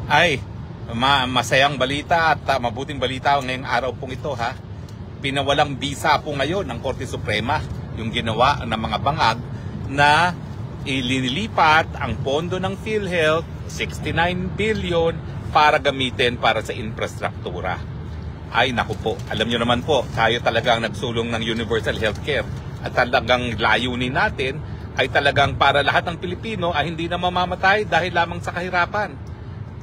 Ay, masayang balita at mabuting balita ngayong araw pong ito ha. Pinawalang bisa po ngayon ng Korte Suprema yung ginawa ng mga bangag na ililipat ang pondo ng PhilHealth, 69 billion, para gamitin para sa infrastruktura. Ay naku po, alam nyo naman po, tayo talagang nagsulong ng universal healthcare at talagang layunin natin ay talagang para lahat ng Pilipino ay hindi na mamamatay dahil lamang sa kahirapan.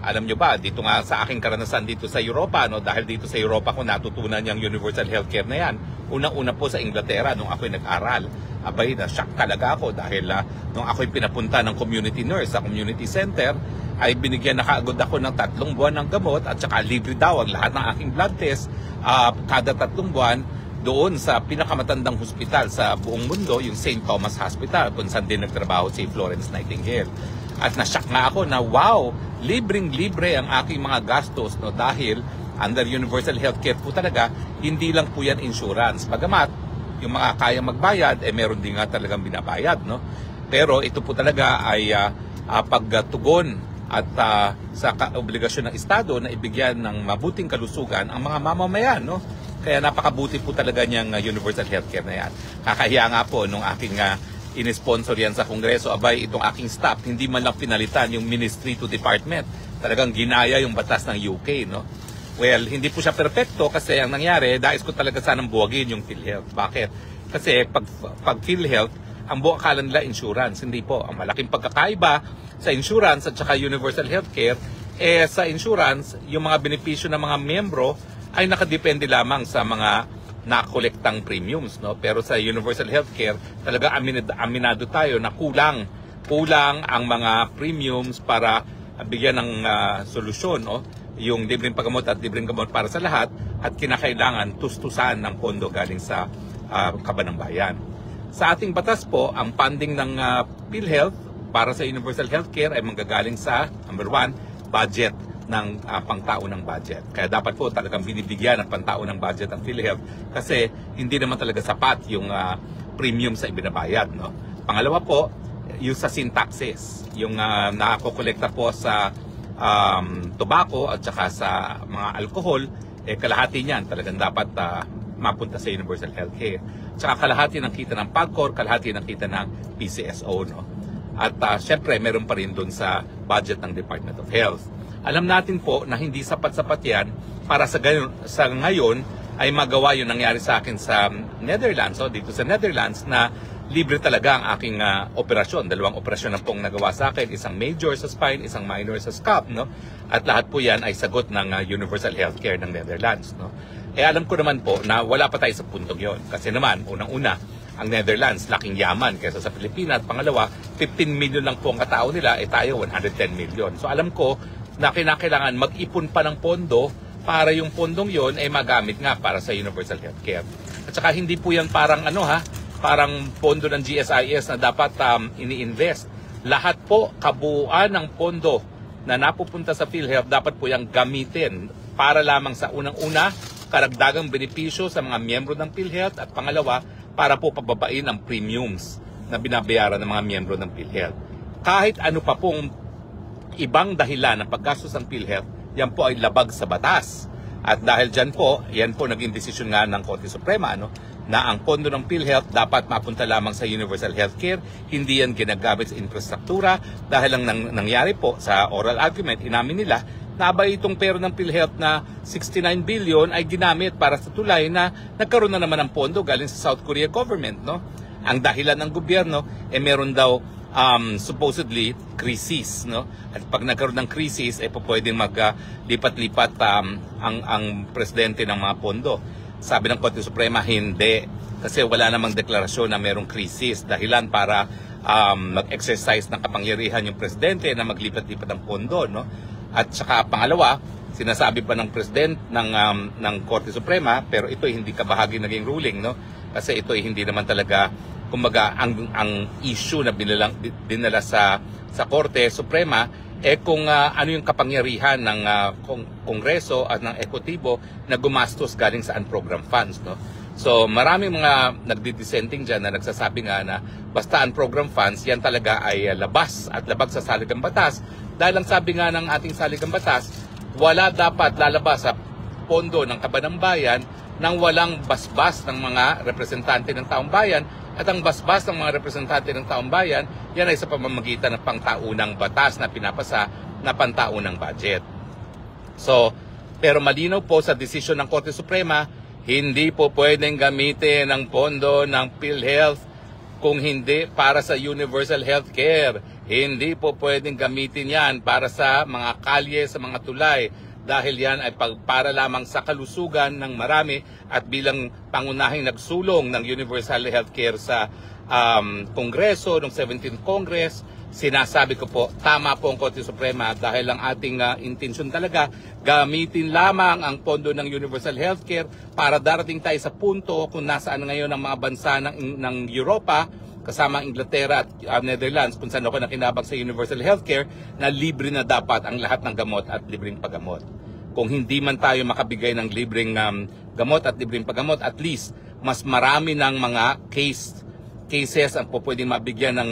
Alam nyo ba, dito nga sa aking karanasan dito sa Europa, no, dahil dito sa Europa ko natutunan yung universal healthcare na yan. Unang-una po sa Inglaterra nung ako'y nag-aral. Abay, na-shock talaga ako dahil nung ako'y pinapunta ng community nurse sa community center, ay binigyan na kaagad ako ng 3 buwan ng gamot at saka libre daw ang lahat ng aking blood test kada 3 buwan doon sa pinakamatandang hospital sa buong mundo, yung St. Thomas Hospital, kung saan din nagtrabaho si Florence Nightingale. At na-shock nga ako na wow, libreng-libre ang aking mga gastos, no, dahil under universal healthcare po talaga, hindi lang po yan insurance. Bagamat yung mga kaya magbayad, meron din nga talagang binabayad. No? Pero ito po talaga ay pagtugon at sa obligasyon ng Estado na ibigyan ng mabuting kalusugan ang mga mamamayan. No? Kaya napakabuti po talaga niyang universal healthcare na yan. Kakahiya nga po nung aking in-sponsor yan sa Kongreso, abay itong aking staff, hindi man lang pinalitan yung ministry to department. Talagang ginaya yung batas ng UK, no? Well, hindi po siya perfecto kasi ang nangyari, dais ko talaga sanang buwagin yung PhilHealth. Bakit? Kasi pag PhilHealth, ang buong akala nila insurance. Hindi po. Ang malaking pagkakaiba sa insurance at saka universal healthcare, sa insurance, yung mga benepisyo ng mga miyembro ay nakadepende lamang sa mga na-kolektang premiums, no? Pero sa universal healthcare, talaga aminado tayo na kulang ang mga premiums para bigyan ng solusyon, no? Yung libreng paggamot at libreng gamot para sa lahat at kinakailangan tustusan ng pondo galing sa kaban ng bayan. Sa ating batas po, ang funding ng PhilHealth para sa universal healthcare ay manggagaling sa, number 1, budget ng pangtaunang budget. Kaya dapat po talagang binibigyan ng pangtaunang budget ang PhilHealth kasi hindi naman talaga sapat yung premium sa ibinabayad. No? Pangalawa po, yung sa sin taxes, yung nakakolekta po sa tobacco at saka sa mga alcohol, kalahati niyan talagang dapat mapunta sa universal healthcare. Tsaka kalahati ng kita ng PAGCOR, kalahati ng kita ng PCSO. No? At syempre, meron pa rin doon sa budget ng Department of Health. Alam natin po na hindi sapat-sapat yan para sa ngayon ay magawa yung nangyari sa akin sa Netherlands. So, dito sa Netherlands na libre talaga ang aking operasyon. 2 operasyon na pong nagawa sa akin. Isang major sa spine, isang minor sa scalp. No? At lahat po yan ay sagot ng universal healthcare ng Netherlands. No? Alam ko naman po na wala pa tayo sa puntong yon. Kasi naman, unang-una, ang Netherlands, laking yaman kaysa sa Pilipinas. At pangalawa, 15 million lang po ang katao nila, tayo 110 million. So alam ko na kinakailangan mag-ipon pa ng pondo para yung pondong yon ay magamit nga para sa universal healthcare. At saka hindi po yan parang parang pondo ng GSIS na dapat ini-invest. Lahat po, kabuuan ng pondo na napupunta sa PhilHealth, dapat po yung gamitin para lamang sa unang-una, karagdagang benepisyo sa mga miyembro ng PhilHealth at pangalawa, para po pababain ang premiums na binabayaran ng mga miyembro ng PhilHealth. Kahit ano pa pong ibang dahilan ng paggastos ng PhilHealth, yan po ay labag sa batas. At dahil dyan po, yan po naging desisyon nga ng Korte Suprema, na ang pondo ng PhilHealth dapat mapunta lamang sa universal healthcare, hindi yan ginagamit sa infrastruktura. Dahil ang nangyari po sa oral argument, inamin nila na itong pera ng PhilHealth na 69 billion ay ginamit para sa tulay na nagkaroon na naman ng pondo galing sa South Korea government. No? Ang dahilan ng gobyerno, meron daw supposedly crisis, no? At pag nagkaroon ng crisis, po pwedeng maglipat-lipat ang presidente ng mga pondo. Sabi ng Korte Suprema, hindi. Kasi wala namang deklarasyon na merong crisis. Dahilan para mag-exercise ng kapangyarihan yung presidente na maglipat-lipat ng pondo, no? At saka pangalawa, sinasabi pa ng president ng Korte Suprema, pero ito hindi kabahagi naging ruling, no? Kasi ito hindi naman talaga, kumbaga, ang issue na dinala sa Korte Suprema kung ano yung kapangyarihan ng Kongreso at ng Ekotibo na gumastos galing sa unprogrammed funds, no? So maraming mga nagdi-dissenting dyan na nagsasabi nga na basta ang program funds, yan talaga ay labas at labag sa saligang batas. Dahil ang sabi nga ng ating saligang batas, wala dapat lalabas sa pondo ng kaban ng bayan nang walang basbas ng mga representante ng taong bayan. At ang basbas ng mga representante ng taong bayan, yan ay sa pamamagitan ng pangtaunang batas na pinapasa na pantaunang budget. So, pero malinaw po sa desisyon ng Korte Suprema, hindi po pwedeng gamitin ang pondo ng PhilHealth kung hindi para sa universal healthcare. Hindi po pwedeng gamitin yan para sa mga kalye, sa mga tulay. Dahil yan ay para lamang sa kalusugan ng marami at bilang pangunahing nagsulong ng universal healthcare sa Kongreso, ng 17th Congress, sinasabi ko po, tama po ang Korte Suprema dahil ang ating intensyon talaga, gamitin lamang ang pondo ng universal healthcare para darating tayo sa punto kung nasaan ngayon ang mga bansa ng Europa, kasama ang Inglaterra at Netherlands, kung saan ako nakinabang sa universal healthcare, na libre na dapat ang lahat ng gamot at libreng paggamot. Kung hindi man tayo makabigay ng libreng gamot at libreng paggamot, at least mas marami ng mga cases ang po pwedeng mabigyan ng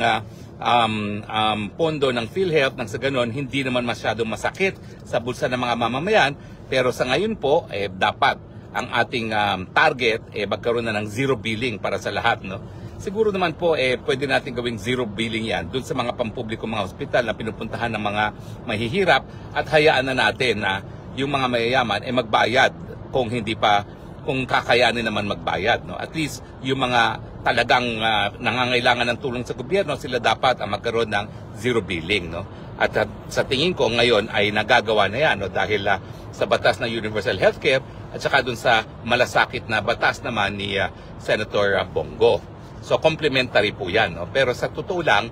pondo ng PhilHealth nang sa ganon hindi naman masyadong masakit sa bulsa ng mga mamamayan. Pero sa ngayon po dapat ang ating target magkaroon na ng zero billing para sa lahat, no? Siguro naman po pwede natin gawing zero billing yan doon sa mga pampubliko mga hospital na pinupuntahan ng mga mahihirap at hayaan na natin na yung mga mayayaman magbayad kung kakayanin naman magbayad, no? At least yung mga talagang nangangailangan ng tulong sa gobyerno, sila dapat ang magkaroon ng zero billing, no? At sa tingin ko ngayon ay nagagawa na yan, no? Dahil sa batas ng universal healthcare at saka dun sa malasakit na batas naman ni Senator Bongo. So complementary po yan, no? Pero sa totoo lang,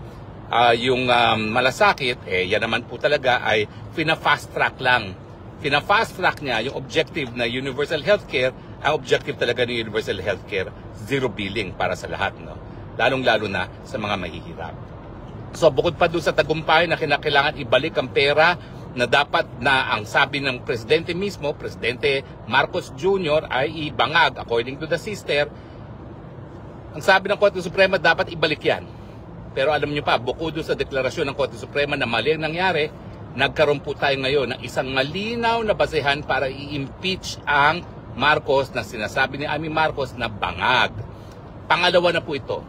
yung malasakit, yan naman po talaga ay fina-fast track lang. Fina-fast track niya yung objective na universal healthcare. Ang objective talaga ng universal healthcare, zero billing para sa lahat, no? Lalong-lalo na sa mga mahihirap. So bukod pa doon sa tagumpay na kinakailangan ibalik ang pera na dapat na ang sabi ng presidente mismo, Presidente Marcos Jr. ay ibangag according to the sister. Ang sabi ng Korte Suprema, dapat ibalik yan. Pero alam nyo pa, bukod doon sa deklarasyon ng Korte Suprema na mali ang nangyari, nagkaroon po tayo ngayon ng isang malinaw na basehan para i-impeach ang Marcos na sinasabi ni Amy Marcos na bangag. Pangalawa na po ito.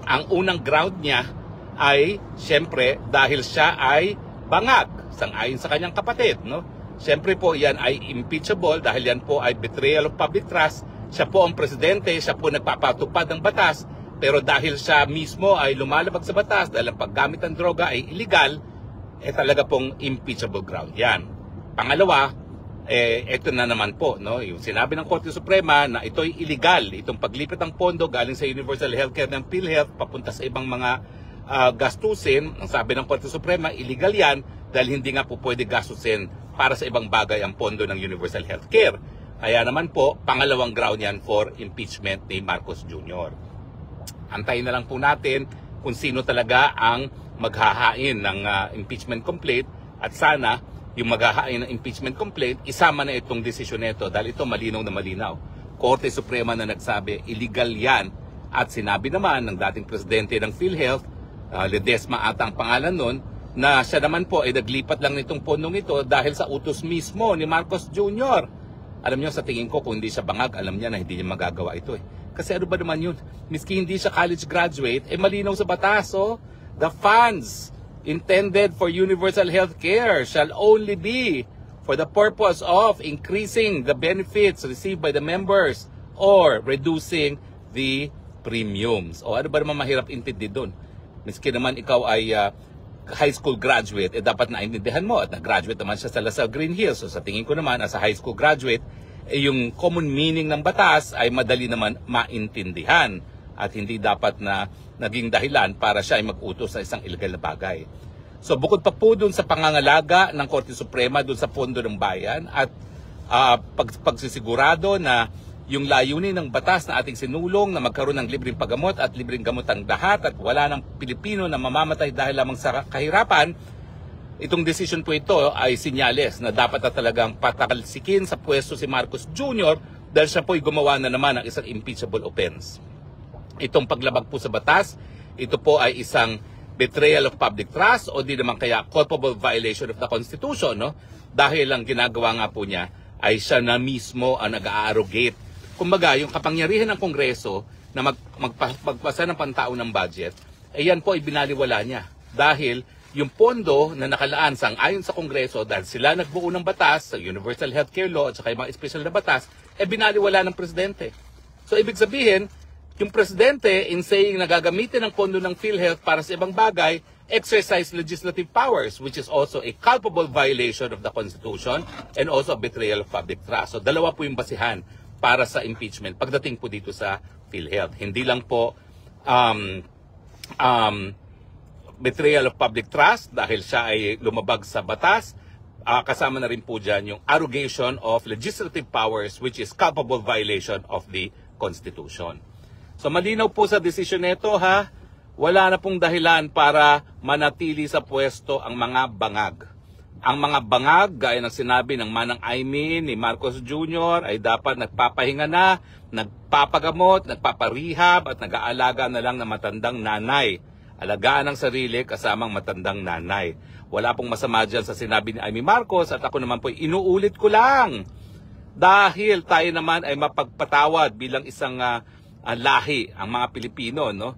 Ang unang ground niya ay, siyempre, dahil siya ay bangag, sang-ayon sa kanyang kapatid, no? Siyempre po, yan ay impeachable dahil yan po ay betrayal of public trust. Siya po ang presidente, siya po nagpapatupad ng batas, pero dahil siya mismo ay lumalabag sa batas, dahil ang paggamit ng droga ay illegal, talaga pong impeachable ground yan. Pangalawa, ito na naman po, no? Yung sinabi ng Korte Suprema na ito'y illegal, itong paglipat ng pondo galing sa universal healthcare ng PhilHealth papunta sa ibang mga gastusin. Ang sabi ng Korte Suprema, illegal yan dahil hindi nga po pwede gastusin para sa ibang bagay ang pondo ng universal healthcare. Kaya naman po, pangalawang ground yan for impeachment ni Marcos Jr. Antayin na lang po natin kung sino talaga ang maghahain ng impeachment complaint at sana yung maghahain ng impeachment complaint, isama na itong desisyon nito dahil ito malinaw na malinaw. Korte Suprema na nagsabi, illegal yan. At sinabi naman ng dating presidente ng PhilHealth, Ledesma ata ang pangalan nun, na siya naman po ay naglipat lang nitong pondong ito dahil sa utos mismo ni Marcos Jr. Alam niyo, sa tingin ko, kung hindi siya bangag, alam niya na hindi niya magagawa ito Kasi ano ba naman yun? Miski hindi siya college graduate, malinaw sa batas, oh. The funds intended for universal health care shall only be for the purpose of increasing the benefits received by the members or reducing the premiums. O ano ba naman mahirap intindi doon? Miski naman ikaw ay high school graduate, dapat naintindihan mo at nag-graduate naman siya sa LaSalle Green Hills. So sa tingin ko naman, as a high school graduate, yung common meaning ng batas ay madali naman maintindihan at hindi dapat na naging dahilan para siya ay mag-utos sa isang illegal na bagay. So bukod pa po dun sa pangangalaga ng Korte Suprema dun sa pondo ng bayan at pagsisigurado na yung layunin ng batas na ating sinulong na magkaroon ng libreng paggamot at libreng gamot ang lahat at wala ng Pilipino na mamamatay dahil lamang sa kahirapan, itong decision po ito ay sinyales na dapat na talagang patakalsikin sa pwesto si Marcos Jr. dahil siya po'y gumawa na naman ng isang impeachable offense. Itong paglabag po sa batas, ito po ay isang betrayal of public trust o di naman kaya culpable violation of the Constitution, no? Dahil ang ginagawa nga po niya ay siya na mismo ang nag-a-arrogate. Kumbaga, yung kapangyarihan ng Kongreso na magpasa ng pantaunang budget, yan po ay binaliwala niya. Dahil yung pondo na nakalaan ayon sa Kongreso, dahil sila nagbuo ng batas, sa Universal Healthcare Law at saka yung mga special na batas, binaliwala ng Presidente. So, ibig sabihin, yung Presidente, in saying na gagamitin ang pondo ng PhilHealth para sa ibang bagay, exercise legislative powers, which is also a culpable violation of the Constitution and also a betrayal of public trust. So, dalawa po yung basihan para sa impeachment pagdating po dito sa PhilHealth. Hindi lang po betrayal of public trust dahil siya ay lumabag sa batas, kasama na rin po dyan yung arrogation of legislative powers, which is culpable violation of the Constitution. So malinaw po sa desisyon nito, ha, wala na pong dahilan para manatili sa pwesto ang mga bangag. Ang mga bangag, gaya ng sinabi ng Manang Aimee ni Marcos Jr., ay dapat nagpapahinga na, nagpapagamot, nagpaparehab at nag-aalaga na lang ng matandang nanay. Alagaan ang sarili kasamang matandang nanay. Wala pong masama dyan sa sinabi ni Aimee Marcos at ako naman po inuulit ko lang. Dahil tayo naman ay mapagpatawad bilang isang lahi, ang mga Pilipino, no?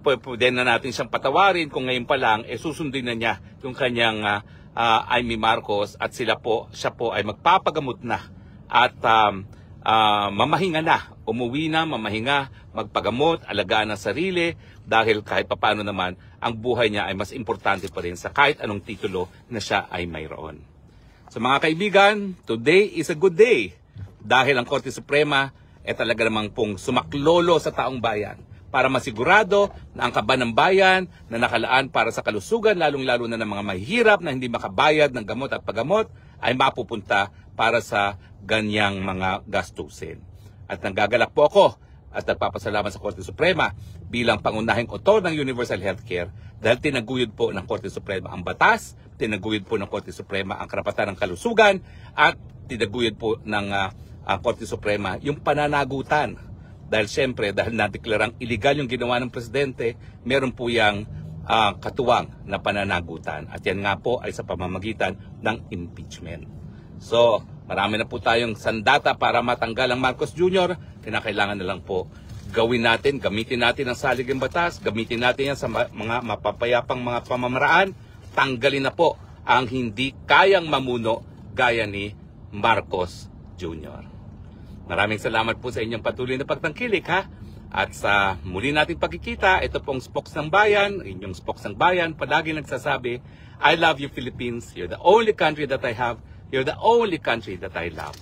Pwede na natin siyang patawarin kung ngayon pa lang, susundin na niya yung kanyang Aimee Marcos at siya po ay magpapagamot na at mamahinga na, umuwi na, mamahinga, magpagamot, alagaan ang sarili dahil kahit papaano naman, ang buhay niya ay mas importante pa rin sa kahit anong titulo na siya ay mayroon. So mga kaibigan, today is a good day dahil ang Korte Suprema talaga namang pong sumaklolo sa taong bayan para masigurado na ang kaban ng bayan na nakalaan para sa kalusugan, lalong-lalo na ng mga mahihirap na hindi makabayad ng gamot at paggamot, ay mapupunta para sa ganyang mga gastusin. At nanggagalak po ako at nagpapasalamat sa Korte Suprema bilang pangunahing otor ng Universal Healthcare dahil tinaguyod po ng Korte Suprema ang batas, tinaguyod po ng Korte Suprema ang karapatan ng kalusugan at tinaguyod po ng Korte Suprema yung pananagutan. Dahil siyempre, dahil nadeklarang illegal yung ginawa ng Presidente, meron po yung katuwang na pananagutan. At yan nga po ay sa pamamagitan ng impeachment. So, marami na po tayong sandata para matanggal ang Marcos Jr. Kinakailangan na lang po gawin natin, gamitin natin ang saligang batas, gamitin natin yan sa mga mapapayapang mga pamamaraan, tanggalin na po ang hindi kayang mamuno gaya ni Marcos Jr. Maraming salamat po sa inyong patuloy na pagtangkilik, ha? At sa muli nating pagkikita, ito pong Spokes ng Bayan, inyong Spokes ng Bayan, palagi nagsasabi, I love you Philippines, you're the only country that I have, you're the only country that I love.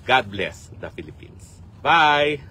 God bless the Philippines. Bye!